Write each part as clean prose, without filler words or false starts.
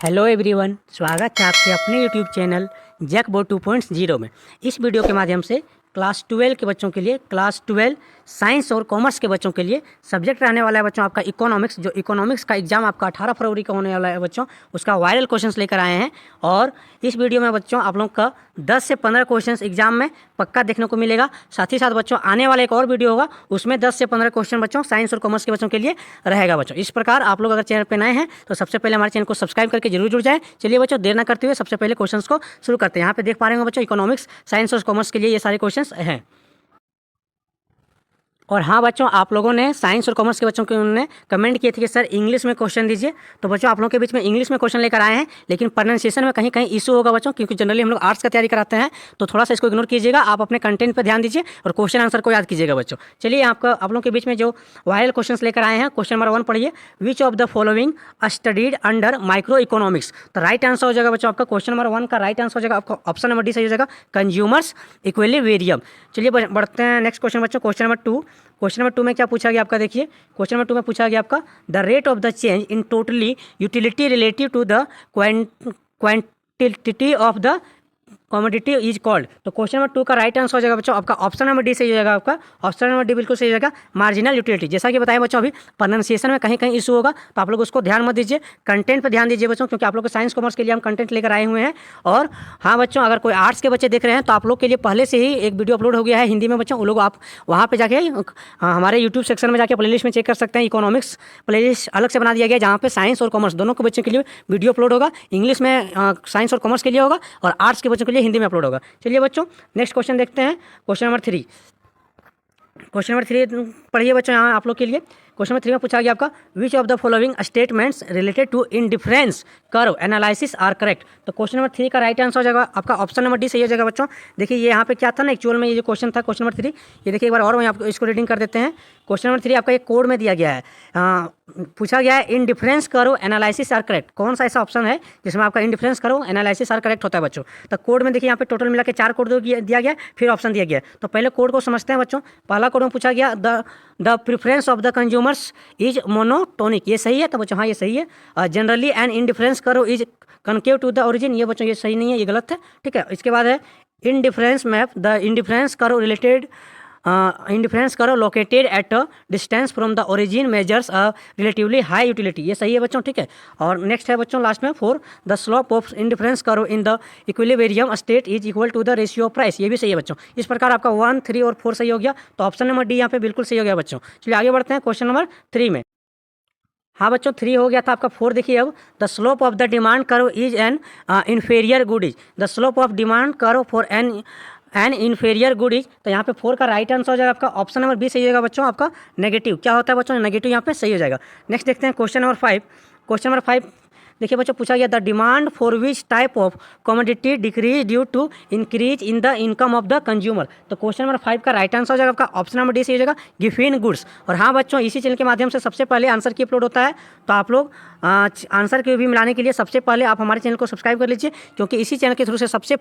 Hello everyone, स्वागत है आपके अपने यूट्यूब चैनल जैकबोर्ड 2.0 में। इस वीडियो के माध्यम से क्लास 12 के बच्चों के लिए, क्लास 12 साइंस और कॉमर्स के बच्चों के लिए सब्जेक्ट रहने वाला है बच्चों आपका इकोनॉमिक्स। जो इकोनॉमिक्स का एग्जाम आपका 18 फरवरी का होने वाला है बच्चों, उसका वायरल क्वेश्चंस लेकर आए हैं। और इस वीडियो में बच्चों आप लोग का 10 से 15 क्वेश्चंस एग्जाम में पक्का देखने को मिलेगा। साथ ही साथ बच्चों आने वाला एक और वीडियो होगा, उसमें 10 से 15 क्वेश्चन बच्चों साइंस और कॉमर्स के बच्चों के लिए रहेगा बच्चों। इस प्रकार आप लोग अगर चैनल पर नए हैं तो सबसे पहले हमारे चैनल को सब्सक्राइब करके जरूर जुड़ जाएं। चलिए बच्चों, देर ना करते हुए सबसे पहले क्वेश्चंस को शुरू करते हैं। यहाँ पे देख पा रहे होंगे बच्चों, इकोनॉमिक्स, साइंस और कॉमर्स के लिए ये सारे क्वेश्चंस हैं। और हाँ बच्चों, आप लोगों ने साइंस और कॉमर्स के बच्चों के उन्होंने कमेंट किए थे कि सर इंग्लिश में क्वेश्चन दीजिए। तो बच्चों आप लोगों के बीच में इंग्लिश में क्वेश्चन लेकर आए हैं, लेकिन प्रोनाउंसिएशन में कहीं कहीं इशू होगा बच्चों, क्योंकि जनरली हम लोग आर्ट्स का तैयारी कराते हैं। तो थोड़ा सा इसको इग्नोर कीजिएगा, आप अपने कंटेंट पर ध्यान दीजिए और क्वेश्चन आंसर को याद कीजिएगा बच्चों। चलिए आपका आप लोगों के बीच में जो वायरल क्वेश्चन लेकर आए हैं, क्वेश्चन नंबर 1 पढ़िए। विच of the following studied under micro economics. तो राइट आंसर हो जाएगा बच्चों आपका क्वेश्चन नंबर 1 का राइट आंसर हो जाएगा आपका ऑप्शन नंबर डी सही हो जाएगा, कंज्यूमर्स इक्विलिब्रियम। चलिए बढ़ते हैं नेक्स्ट क्वेश्चन बच्चों, क्वेश्चन नंबर 2। क्वेश्चन नंबर 2 में क्या पूछा गया आपका, देखिए क्वेश्चन नंबर 2 में पूछा गया आपका the rate of the change in totally utility relative to the quantity of the commodity is called. तो क्वेश्चन नंबर 2 का राइट आंसर हो जाएगा बच्चों आपका ऑप्शन नंबर डी सही हो जाएगा, आपका ऑप्शन नंबर डी बिल्कुल सही हो जाएगा, मार्जिनल यूटिलिटी। जैसा कि बताया बच्चों, अभी प्रोनाउंसिएशन में कहीं कहीं इशू होगा, तो आप लोग उसको ध्यान मत दीजिए, कंटेंट पर ध्यान दीजिए बच्चों, क्योंकि आप लोग को साइंस कॉमर्स के लिए हम कंटेंट लेकर आए हुए हैं। और हाँ बच्चों, अगर कोई आर्ट्स के बच्चे देख रहे हैं तो आप लोग के लिए पहले से ही एक वीडियो अपलोड हो गया है हिंदी में बच्चों। वो लोग आप वहाँ पर जाके हमारे यूट्यूब सेक्शन में जाके प्लेलिस्ट में चेक कर सकते हैं। इकोनॉमिक्स प्लेलिस्ट अलग से बना दिया गया, जहाँ पे साइंस और कॉमर्स दोनों के बच्चों के लिए वीडियो अपलोड होगा। इंग्लिश में साइंस और कॉमर्स के लिए होगा और आर्ट्स के बच्चों के लिए हिंदी में अपलोड होगा। चलिए बच्चों नेक्स्ट क्वेश्चन देखते हैं, क्वेश्चन नंबर 3। क्वेश्चन नंबर 3 पढ़िए बच्चों यहाँ आप लोग के लिए। क्वेश्चन नंबर 3 में पूछा गया आपका which of the following statements related to indifference curve analysis are correct. तो क्वेश्चन नंबर 3 का राइट आंसर हो जाएगा आपका ऑप्शन नंबर डी सही हो जाएगा बच्चों। देखिए ये यहाँ पे क्या था ना, एक्चुअल में ये जो क्वेश्चन था क्वेश्चन नंबर 3, ये देखिए एक बार और मैं आपको इसको रीडिंग कर देते हैं। क्वेश्चन नंबर 3 आपका एक कोड में दिया गया है, पूछा गया है इंडिफरेंस करो एनालिसिस आर करेक्ट। कौन सा ऐसा ऑप्शन है जिसमें आपका इंडिफरेंस करो एनालिसिस आर करेक्ट होता है बच्चों। तो कोड में देखिए यहाँ पे टोटल मिला के 4 कोड दिया गया, फिर ऑप्शन दिया गया। तो पहले कोड को समझते हैं बच्चों। पहला कोड में पूछा गया the preference of the consumers is monotonic, ये सही है। तो बच्चों हाँ ये सही है। Generally and indifference curve is concave to the origin, ये बच्चों ये सही नहीं है, ये गलत है, ठीक है। इसके बाद है इंडिफरेंस मैप द इंडिफरेंस करो रिलेटेड इंडिफरेंस करो located at a distance from the origin measures a relatively high utility, ये सही है बच्चों, ठीक है। और नेक्स्ट है बच्चों लास्ट में 4 the slope of indifference curve in the equilibrium state is equal to the ratio of price, ये भी सही है बच्चों। इस प्रकार आपका 1, 3 और 4 सही हो गया। तो ऑप्शन नंबर डी यहाँ पे बिल्कुल सही हो गया बच्चों। चलिए आगे बढ़ते हैं क्वेश्चन नंबर 3 में। हाँ बच्चों 3 हो गया था आपका, 4 देखिए अब the slope of the demand curve is an inferior good is. The slope of demand curve for an inferior good is. तो यहाँ पे 4 का राइट आंसर हो जाएगा आपका ऑप्शन नंबर बी सही हो जाएगा बच्चों, आपका नेगेटिव। क्या होता है बच्चों, नेगेटिव यहाँ पे सही हो जाएगा। नेक्स्ट देखते हैं क्वेश्चन नंबर 5। क्वेश्चन नंबर 5 देखिए बच्चों पूछा गया the demand for which type of commodity decreases due to increase in the income of the consumer. तो क्वेश्चन नंबर 5 का राइट आंसर हो जाएगा आपका ऑप्शन नंबर डी सही हो जाएगा, गिफिन गुड्स। और हाँ बच्चों, इसी चैनल के माध्यम से सबसे पहले आंसर की अपलोड होता है, तो आप लोग आंसर की भी मिलाने के लिए सबसे पहले आप हमारे चैनल को सब्सक्राइब कर लीजिए, क्योंकि इसी चैनल के थ्रू से सबसे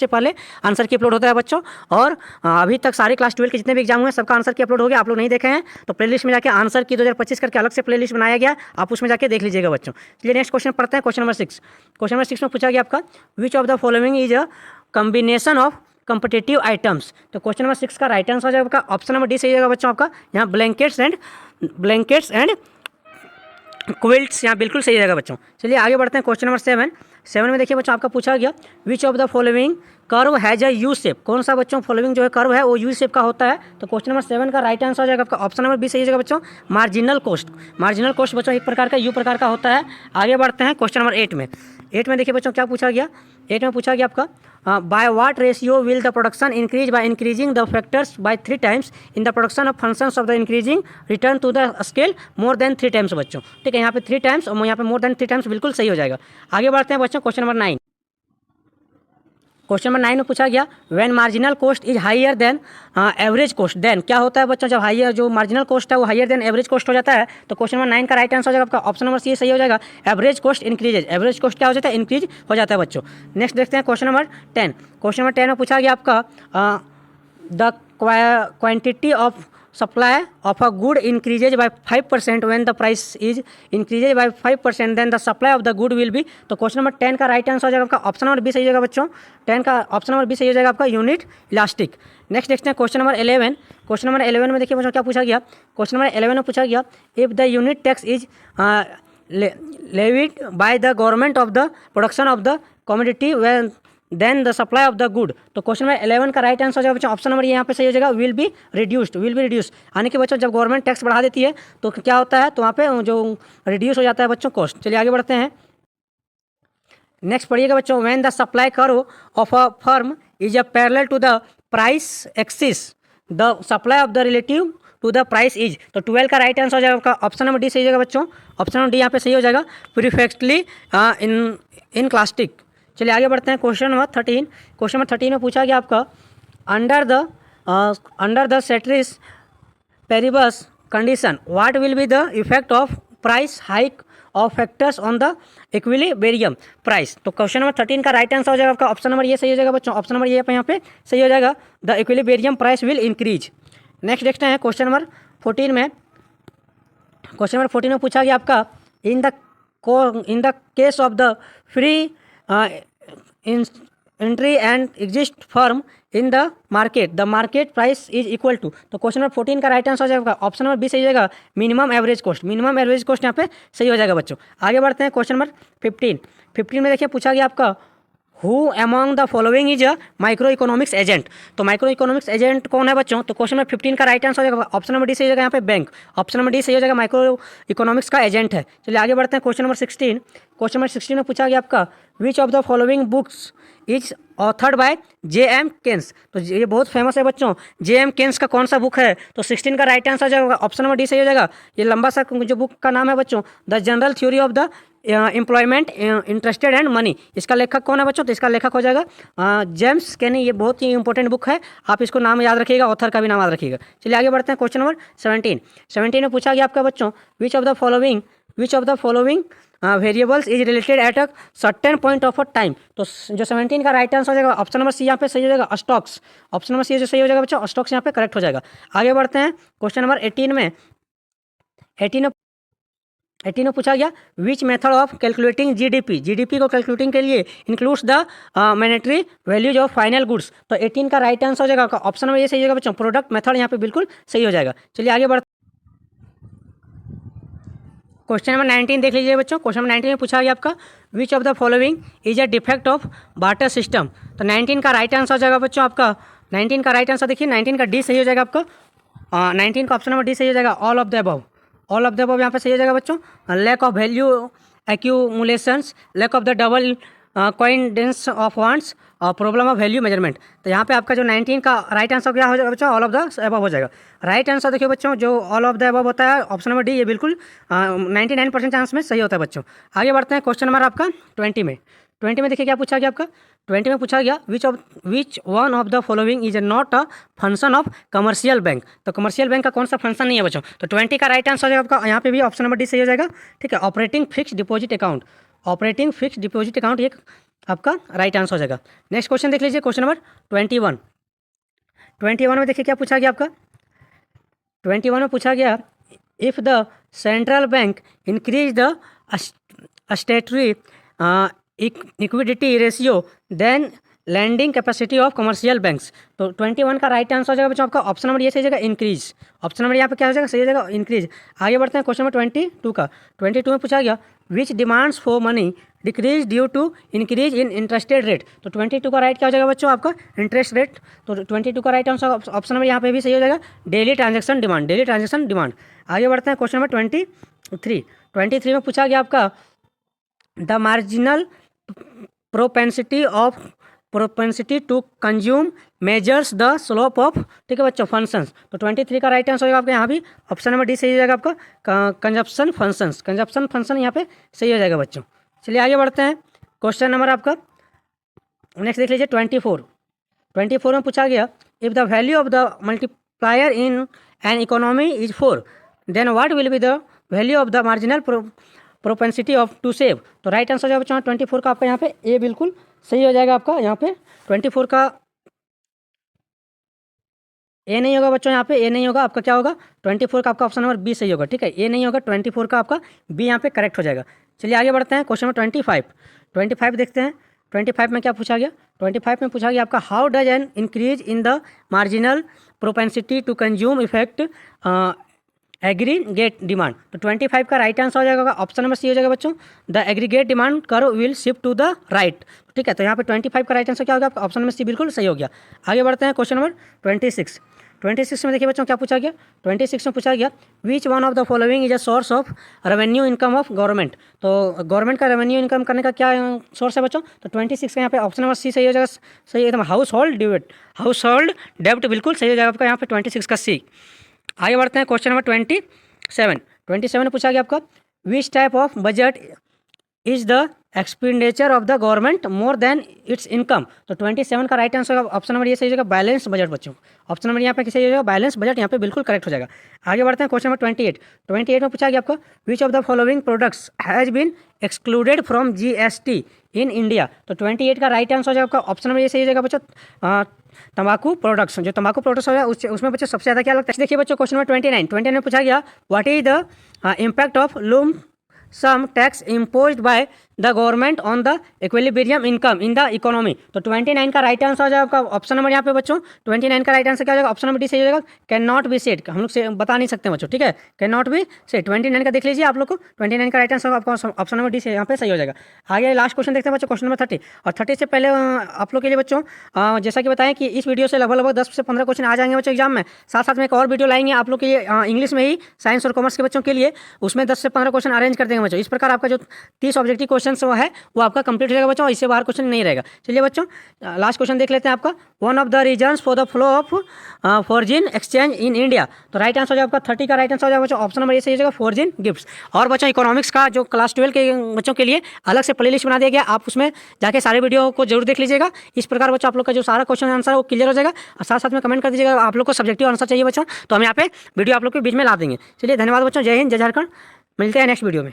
पहले आंसर की अपलोड होता है बच्चों। और अभी तक सारे क्लास 12 के जितने भी एग्जाम हुए सबका आंसर की अपलोड हो गया, आप लोग नहीं देखे हैं तो प्लेलिस्ट में जाकर आंसर की 2025 करके अलग से प्लेलिस्ट बनाया गया, आप उसमें जाके देख लीजिएगा बच्चों। चलिए नेक्स्ट क्वेश्चन पढ़ते हैं, क्वेश्चन नंबर 6। क्वेश्चन नंबर 6 में पूछा गया आपका which of the following is a combination of competitive items. तो क्वेश्चन नंबर 6 का राइट आंसर हो जाएगा आपका ऑप्शन नंबर डी सही जाएगा बच्चों, आपका यहाँ ब्लैंकेट्स एंड क्विल्ट्स यहाँ बिल्कुल सही रहेगा बच्चों। चलिए आगे बढ़ते हैं क्वेश्चन नंबर 7 में देखिए बच्चों आपका पूछा गया विच of the following curve has a U shape. कौन सा बच्चों फॉलोइंग जो है कर्व है वो यू शेप का होता है। तो क्वेश्चन नंबर 7 का राइट आंसर हो जाएगा आपका ऑप्शन नंबर बी सही हो जाएगा बच्चों, मार्जिनल कोस्ट। मार्जिनल कोस्ट बच्चों एक प्रकार का यू प्रकार का होता है। आगे बढ़ते हैं क्वेश्चन नंबर 8 में। 8 में देखिए बच्चों क्या पूछा गया, 8 में पूछा गया आपका by what ratio will the production increase by increasing the factors by 3 times in the production of functions of the increasing return to the scale more than 3 times बच्चों, ठीक है। यहाँ पे 3 टाइम्स और यहाँ पे मोर देन 3 टाइम्स बिल्कुल सही हो जाएगा। आगे बढ़ते हैं बच्चों क्वेश्चन नंबर 9। क्वेश्चन नंबर 9 में पूछा गया when marginal cost is higher than average cost, then क्या होता है बच्चों, जब हायर जो मार्जिनल कॉस्ट है वो हायर देन एवरेज कॉस्ट हो जाता है। तो क्वेश्चन नंबर 9 का राइट आंसर हो जाएगा आपका ऑप्शन नंबर सी सही हो जाएगा, average cost increases. Average cost क्या हो जाता है, इंक्रीज हो जाता है बच्चों। नेक्स्ट देखते हैं क्वेश्चन नंबर 10। क्वेश्चन नंबर 10 में पूछा गया आपका the quantity of supply of a good increases by 5% when the price is increases by 5%, then the supply of the good will be। तो क्वेश्चन नंबर 10 का राइट आंसर हो जाएगा आपका option number B सही हो जाएगा बच्चों। 10 का ऑप्शन नंबर बी सही हो जाएगा आपका, यूनिट इलास्टिक। नेक्स्ट देखते हैं क्वेश्चन नंबर 11। क्वेश्चन नंबर 11 में देखिए बच्चों क्या पूछा गया। क्वेश्चन नंबर 11 में पूछा गया, if the unit tax is levied by the government of the production of the commodity when then the supply of the good. तो क्वेश्चन नंबर 11 का राइट आंसर हो जाएगा बच्चों ऑप्शन नंबर यहाँ पे सही हो जाएगा, विल बी रिड्यूस्ड। यानी कि बच्चों जब गवर्नमेंट टैक्स बढ़ा देती है तो क्या होता है, तो वहाँ पे जो रिड्यूस हो जाता है बच्चों कॉस्ट। चलिए आगे बढ़ते हैं। नेक्स्ट पढ़िएगा बच्चों, when the supply curve of a firm is a parallel to the price axis the supply of the relative to the price is. तो 12 का राइट आंसर हो जाएगा आपका ऑप्शन नंबर डी सही हो जाएगा बच्चों। ऑप्शन नंबर डी यहाँ पे सही हो जाएगा, प्रीफेक्टली इन क्लास्टिक। चलिए आगे बढ़ते हैं। Question number 13। क्वेश्चन नंबर 13 में पूछा गया आपका, under the ceteris paribus condition what will be the effect of price hike of factors on the equilibrium price. तो क्वेश्चन नंबर 13 का राइट आंसर हो जाएगा आपका ऑप्शन नंबर ये सही हो जाएगा बच्चों। ऑप्शन नंबर ये यहाँ पे सही हो जाएगा, the equilibrium price will increase. Next देखते हैं क्वेश्चन नंबर 14 में। क्वेश्चन नंबर 14 में पूछा गया आपका, in the case of the free entry and exist firm in the market price is equal to. तो क्वेश्चन नंबर 14 का राइट आंसर हो जाएगा ऑप्शन नंबर बी सही हो जाएगा, minimum average cost. Minimum average cost यहाँ पे सही हो जाएगा बच्चों। आगे बढ़ते हैं क्वेश्चन नंबर 15 में देखिए पूछा गया आपका, who among the following is a micro economics agent. तो माइक्रो इकोनॉमिक्स एजेंट कौन है बच्चों। तो क्वेश्चन नंबर 15 का राइट आंसर हो जाएगा ऑप्शन नंबर डी सही हो जाएगा यहाँ पे, बैंक। ऑप्शन नंबर डी सही हो जाएगा, माइक्रो इकोनॉमिक्स का एजेंट है। चलिए आगे बढ़ते हैं क्वेश्चन नंबर 16। क्वेश्चन नंबर 16 में पूछा गया आपका, which of the following books is authored by J.M. Keynes. तो ये बहुत फेमस है बच्चों, J.M. केन्स का कौन सा बुक है। तो 16 का राइट आंसर हो जाएगा ऑप्शन नंबर डी सही हो जाएगा। ये लंबा सा जो बुक का नाम है बच्चों, the general theory of the employment interested and money. इसका लेखक कौन है बच्चों। तो इसका लेखक हो जाएगा जेम्स केनी। ये बहुत ही इंपॉर्टेंट बुक है, आप इसको नाम याद रखिएगा, ऑथर का भी नाम याद रखिएगा। चलिए आगे बढ़ते हैं क्वेश्चन नंबर 17 में पूछा गया आपका बच्चों, विच of the following variables is related at a certain point of a time. तो जो 17 का राइट आंसर हो जाएगा ऑप्शन नंबर सी यहाँ पे सही हो जाएगा, स्टॉक्स। ऑप्शन नंबर सी जो सही हो जाएगा बच्चों, स्टॉक्स यहाँ पे करेक्ट हो जाएगा। आगे बढ़ते हैं क्वेश्चन नंबर 18 में। 18 में पूछा गया, which method of calculating GDP को कैलकुलेटिंग के लिए includes the monetary values of final goods. तो 18 का राइट आंसर हो जाएगा आपका ऑप्शन में ये सही हो जाएगा बच्चों, प्रोडक्ट मेथड यहाँ पे बिल्कुल सही हो जाएगा। चलिए आगे बढ़ते क्वेश्चन नंबर 19 देख लीजिए बच्चों। क्वेश्चन नंबर 19 में पूछा गया आपका, which of the following is a defect of barter system. तो 19 का राइट आंसर हो जाएगा बच्चों आपका, 19 का राइट आंसर देखिए 19 का डी सही हो जाएगा आपका। 19 का ऑप्शन नंबर डी सही हो जाएगा, all of the above. All of the above यहाँ पे सही हो जाएगा बच्चों। Lack of value accumulations, lack of the double coincidence of wants और प्रॉब्लम ऑफ वैल्यू मेजरमेंट। तो यहाँ पे आपका जो 19 का राइट आंसर क्या हो जाएगा बच्चों, ऑल ऑफ द अबव हो जाएगा। राइट आंसर देखिए बच्चों, जो ऑल ऑफ द अबव होता है ऑप्शन नंबर डी, ये बिल्कुल 99% चांस में सही होता है बच्चों। आगे बढ़ते हैं क्वेश्चन नंबर आपका 20 में। 20 में देखिए क्या पूछा गया आपका, 20 में पूछा गया, which one of the following is not a function of commercial bank. तो कमर्शियल बैंक का कौन सा फंक्शन नहीं है बच्चों। तो 20 का राइट आंसर हो जाएगा आपका यहाँ पे भी ऑप्शन नंबर डी सही हो जाएगा। ठीक है, operating fix deposit account. Operating fix deposit account ये आपका राइट आंसर हो जाएगा। नेक्स्ट क्वेश्चन देख लीजिए, क्वेश्चन नंबर 21। 21 में देखिए क्या पूछा गया आपका, 21 में पूछा गया, if the central bank increase the statutory liquidity ratio then lending capacity of commercial banks. तो 21 का राइट आंसर हो जाएगा बच्चों आपका ऑप्शन नंबर ये सही जाएगा, इंक्रीज। ऑप्शन नंबर यहाँ पे क्या हो जाएगा, सही हो जाएगा इंक्रीज। आगे बढ़ते हैं क्वेश्चन नंबर 22 का। 22 में पूछा गया, which demands for money decrease due to increase in interested rate. तो 22 का राइट क्या हो जाएगा बच्चों आपका, इंटरेस्ट रेट। तो 22 का राइट आंसर ऑप्शन नंबर यहाँ पे भी सही हो जाएगा, डेली ट्रांजेक्शन डिमांड। आगे बढ़ते हैं क्वेश्चन नंबर 23। 23 में पूछा गया आपका, the marginal propensity to consume measures the slope of, ठीक है बच्चों, फंक्शंस। तो 23 का राइट आंसर होगा आपका यहाँ भी ऑप्शन नंबर डी सही हो जाएगा आपका, कंजप्शन फंक्शन यहाँ पे सही हो जाएगा बच्चों। चलिए आगे बढ़ते हैं क्वेश्चन नंबर आपका नेक्स्ट देख लीजिए 24 में पूछा गया, if the value of the multiplier in an economy is 4 then what will be the value of the marginal propensity of to save. तो राइट आंसर जो बच्चों 24 का आपका यहाँ पे ए बिल्कुल सही हो जाएगा आपका यहाँ पे 24 का ए नहीं होगा बच्चों, यहाँ पे ए नहीं होगा, आपका क्या होगा 24 का आपका ऑप्शन नंबर बी सही होगा। ठीक है, ए नहीं होगा, 24 का आपका बी यहाँ पे करेक्ट हो जाएगा। चलिए आगे बढ़ते हैं, क्वेश्चन नंबर 25 देखते हैं। 25 में क्या पूछा गया, 25 में पूछा गया आपका how does an increase in the marginal propensity to consume effect aggregate demand. तो 25 का राइट आंसर हो जाएगा ऑप्शन नंबर सी हो जाएगा बच्चों, the aggregate demand curve will shift to the right. ठीक है, तो यहाँ पे 25 का राइट आंसर क्या होगा आपका ऑप्शन नंबर सी बिल्कुल सही हो गया। आगे बढ़ते हैं क्वेश्चन नंबर 26 में देखिए बच्चों क्या पूछा गया, 26 में पूछा गया which one of the following is a source of revenue income of government. तो गवर्नमेंट का रेवेन्यू इनकम करने का क्या सोर्स है बच्चों, तो 26 का यहाँ पे ऑप्शन नंबर सी सही हो जाएगा, सही एकदम हाउस होल्ड डेब्ट बिल्कुल सही हो जाएगा आपका यहाँ पे 26 का सी। आगे बढ़ते हैं क्वेश्चन नंबर 27 में पूछा गया आपका विच type of budget is the expenditure of the government more than it's income. तो 27 का राइट आंसर ऑप्शन नंबर ये सही हो जाएगा बैलेंस बजट बच्चों, ऑप्शन नंबर यहाँ पे सही हो जाएगा बैलेंस बजट, यहाँ पे बिल्कुल करेक्ट हो जाएगा। आगे बढ़ते हैं क्वेश्चन नंबर 28 में पूछा गया आपको which of the following products has been excluded from GST in India. तो 28 का राइट आंसर हो जाएगा आपका ऑप्शन नंबर ये सही हो जाएगा बच्चों तंबाकू प्रोडक्ट्स। जो तंबाकू प्रोडक्ट्स हो जाए उसमें बच्चों सबसे ज़्यादा क्या लगता है, देखिए बच्चों क्वेश्चन नंबर 29 में पूछा गया what is the impact of lump sum tax imposed by the government on the equilibrium income in the economy. तो 29 का राइट आंसर हो जाएगा आपका ऑप्शन नंबर यहाँ पे बच्चों 29 का राइट आंसर क्या हो जाएगा ऑप्शन नंबर डी सही हो जाएगा कैन नॉट बी सेड। हम लोग से बता नहीं सकते बच्चों, ठीक है, कैन नॉट बी सेड 29 का देख लीजिए आप लोग को 29 का राइट आंसर आपका ऑप्शन नंबर डी से यहाँ पे सही हो जाएगा। आगे लास्ट क्वेश्चन देखते हैं बच्चों क्वेश्चन नंबर 30 और 30 से पहले आप लोग के लिए बच्चों जैसा कि बताएं कि इस वीडियो से लगभग 10 से 15 क्वेश्चन आ जाएंगे बच्चों एग्जाम में, साथ साथ में एक और वीडियो लाएंगे आप लोग के लिए इंग्लिश में ही साइंस और कॉमर्स के बच्चों के लिए, उसमें 10 से 15 क्वेश्चन अरेंज कर देंगे बच्चों। इस प्रकार आपका जो 30 ऑब्जेक्टिव क्वेश्चन वो है वो आपका कंप्लीट हो जाएगा बच्चों, इससे बाहर क्वेश्चन नहीं रहेगा। चलिए बच्चों लास्ट क्वेश्चन देख लेते हैं आपका one of the reasons for the flow of foreign exchange in India. तो राइट आंसर हो जाएगा आपका 30 का राइट आंसर हो जाएगा बच्चों ऑप्शन नंबर ए सही हो जाएगा फॉरेन गिफ्ट्स। और बच्चों इकोनॉमिक्स का जो क्लास 12 के बच्चों के लिए अलग से प्ले लिस्ट बना दिया गया, आप उसमें जाके सारे वीडियो को जरूर देख लीजिएगा। इस प्रकार बच्चों आप लोग का जो सारा क्वेश्चन आंसर है वो क्लियर हो जाएगा। और साथ साथ में कमेंट कर दीजिएगा आप लोग को सब्जेक्टिव आंसर चाहिए बच्चों, तो हम यहाँ पे वीडियो आप लोग के बीच में ला देंगे। चलिए धन्यवाद बच्चों, जय हिंद जय झारखंड, मिलते हैं नेक्स्ट वीडियो में।